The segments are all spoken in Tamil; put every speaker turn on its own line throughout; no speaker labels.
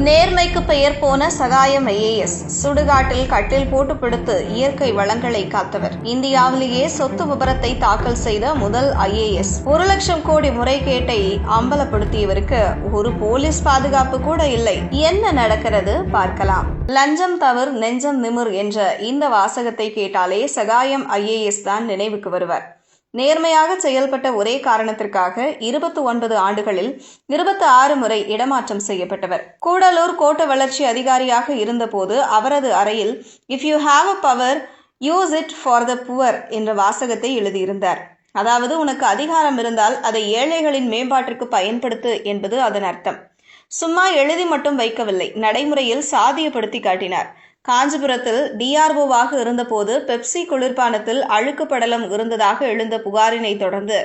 நேர்மைக்கு பெயர் போன சகாயம் ஐஏஎஸ் சுடுகாட்டில் கட்டில் போட்டு பிடித்து இயற்கை வளங்களை காத்தவர். இந்தியாவிலேயே சொத்து விபரத்தை தாக்கல் செய்த முதல் ஐஏஎஸ். 1 லட்சம் கோடி முறைகேட்டை அம்பலப்படுத்தியவருக்கு ஒரு போலீஸ் பாதுகாப்பு கூட இல்லை. என்ன நடக்கிறது பார்க்கலாம். லஞ்சம் தவிர் நெஞ்சம் நிமிர் என்ற இந்த வாசகத்தை கேட்டாலே சகாயம் ஐஏஎஸ் தான் நினைவுக்கு வருவார். நேர்மையாக செயல்பட்ட ஒரே காரணத்திற்காக 29 ஆண்டுகளில் 26 முறை இடமாற்றம் செய்யப்பட்டவர். கூடலூர் கோட்ட வளர்ச்சி அதிகாரியாக இருந்தபோது அவரது அறையில் if you have a power use it for the poor என்ற வாசகத்தை எழுதியிருந்தார். அதாவது உனக்கு அதிகாரம் இருந்தால் அதை ஏழைகளின் மேம்பாட்டிற்கு பயன்படுத்து என்பது அதன் அர்த்தம். சும்மா எழுதி மட்டும் வைக்கவில்லை, நடைமுறையில் சாத்தியப்படுத்தி காட்டினார். காஞ்சிபுரத்தில் டிஆர்ஓவாக இருந்தபோது பெப்சி குளிர்பானத்தில் அழுக்கு படலம் இருந்ததாக எழுந்த புகாரினை தொடர்ந்து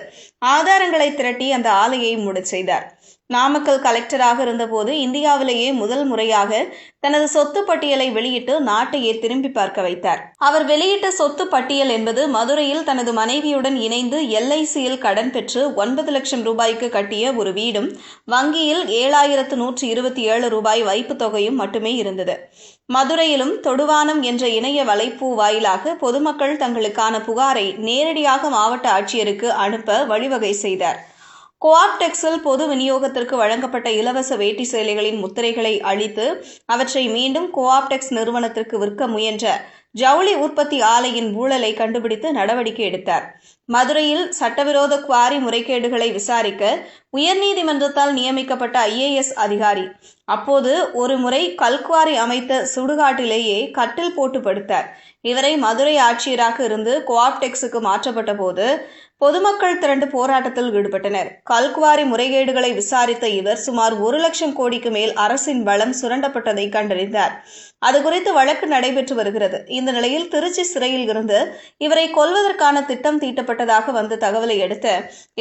ஆதாரங்களை திரட்டி அந்த ஆலையை மூடச் செய்தார். நாமக்கல் கலெக்டராக இருந்தபோது இந்தியாவிலேயே முதல் முறையாக தனது சொத்து பட்டியலை வெளியிட்டு நாட்டையே திரும்பி பார்க்க வைத்தார். அவர் வெளியிட்ட சொத்து பட்டியல் என்பது மதுரையில் தனது மனைவியுடன் இணைந்து எல்ஐசியில் கடன் பெற்று 9 லட்சம் ரூபாய்க்கு கட்டிய ஒரு வீடும் வங்கியில் 7127 ரூபாய் வைப்புத் தொகையும் மட்டுமே இருந்தது. மதுரையிலும் தொடுவானம் என்ற இணைய வலைப்பூ வாயிலாக பொதுமக்கள் தங்களுக்கான புகாரை நேரடியாக மாவட்ட ஆட்சியருக்கு அனுப்ப வழிவகை செய்தார். கோஆப்டெக்ஸில் பொது விநியோகத்திற்கு வழங்கப்பட்ட இலவச வேட்டி சேலைகளின் முத்திரைகளை அழித்து அவற்றை மீண்டும் கோஆப்டெக்ஸ் நிறுவனத்திற்கு விற்க முயன்ற ஜவுளி உற்பத்தி ஆலையின் ஊழலை கண்டுபிடித்து நடவடிக்கை எடுத்தார். மதுரையில் சட்டவிரோத குவாரி முறைகேடுகளை விசாரிக்க உயர்நீதிமன்றத்தால் நியமிக்கப்பட்ட ஐஏஎஸ் அதிகாரி அப்போது ஒரு முறை கல்குவாரி அமைத்த சுடுகாட்டிலேயே கட்டில் போட்டு படுத்தார். இவரை மதுரை ஆட்சியராக இருந்து கோஆப்டெக்ஸுக்கு மாற்றப்பட்ட போது பொதுமக்கள் திரண்டு போராட்டத்தில் ஈடுபட்டனர். கல்குவாரி முறைகேடுகளை விசாரித்த இவர் சுமார் 1 லட்சம் கோடிக்கு மேல் அரசின் வளம் சுரண்டப்பட்டதை கண்டறிந்தார். அது குறித்து வழக்கு நடைபெற்று வருகிறது. இந்த நிலையில் திருச்சி சிறையில் இருந்து இவரை கொல்வதற்கான திட்டம் தீட்டப்பட்டதாக வந்த தகவலை அடுத்து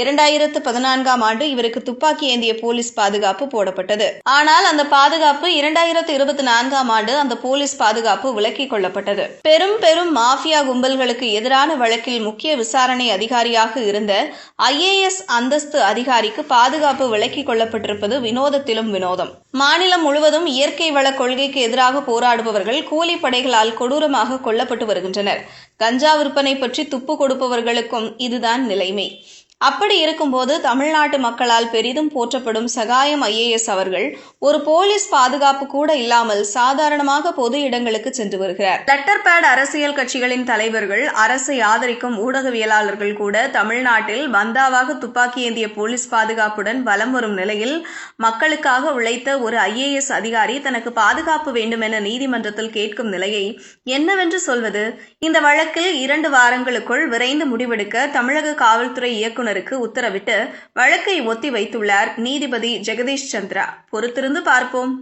2014ஆம் ஆண்டு இவருக்கு துப்பாக்கி ஏந்திய போலீஸ் பாதுகாப்பு போடப்பட்டது. ஆனால் அந்த பாதுகாப்பு 2024ஆம் ஆண்டு அந்த போலீஸ் பாதுகாப்பு விலக்கிக் கொள்ளப்பட்டது. பெரும் மாஃபியா கும்பல்களுக்கு எதிரான வழக்கில் முக்கிய விசாரணை அதிகாரியாக இருந்த ஐஏஎஸ் அந்தஸ்து அதிகாரிக்கு பாதுகாப்பு விலக்கிக் கொள்ளப்பட்டிருப்பது வினோதத்திலும் வினோதம். மாநிலம் முழுவதும் இயற்கை வள கொள்கைக்கு எதிராக போராடுபவர்கள் கூலிப்படைகளால் கொடூரமாக கொல்லப்பட்டு வருகின்றனர். கஞ்சா விற்பனை பற்றி துப்பு கொடுப்பவர்களுக்கும் இதுதான் நிலைமை. அப்படி இருக்கும்போது தமிழ்நாட்டு மக்களால் பெரிதும் போற்றப்படும் சகாயம் ஐஏஎஸ் அவர்கள் ஒரு போலீஸ் பாதுகாப்பு கூட இல்லாமல் சாதாரணமாக பொது இடங்களுக்கு சென்று வருகிறார். லெட்டர் பேட் அரசியல் கட்சிகளின் தலைவர்கள், அரசை ஆதரிக்கும் ஊடகவியலாளர்கள் கூட தமிழ்நாட்டில் பந்தாவாக துப்பாக்கி ஏந்திய போலீஸ் பாதுகாப்புடன் வலம் வரும் நிலையில் மக்களுக்காக உழைத்த ஒரு ஐஏஎஸ் அதிகாரி தனக்கு பாதுகாப்பு வேண்டுமென நீதிமன்றத்தில் கேட்கும் நிலையை என்னவென்று சொல்வது? இந்த வழக்கில் 2 வாரங்களுக்குள் விரைந்து முடிவெடுக்க தமிழக காவல்துறை இயக்குநருக்கு உத்தரவிட்டு வழக்கை ஒத்தி வைத்துள்ளார் நீதிபதி ஜெகதீஷ் சந்திரா. பொறுத்திருந்து பார்ப்போம்.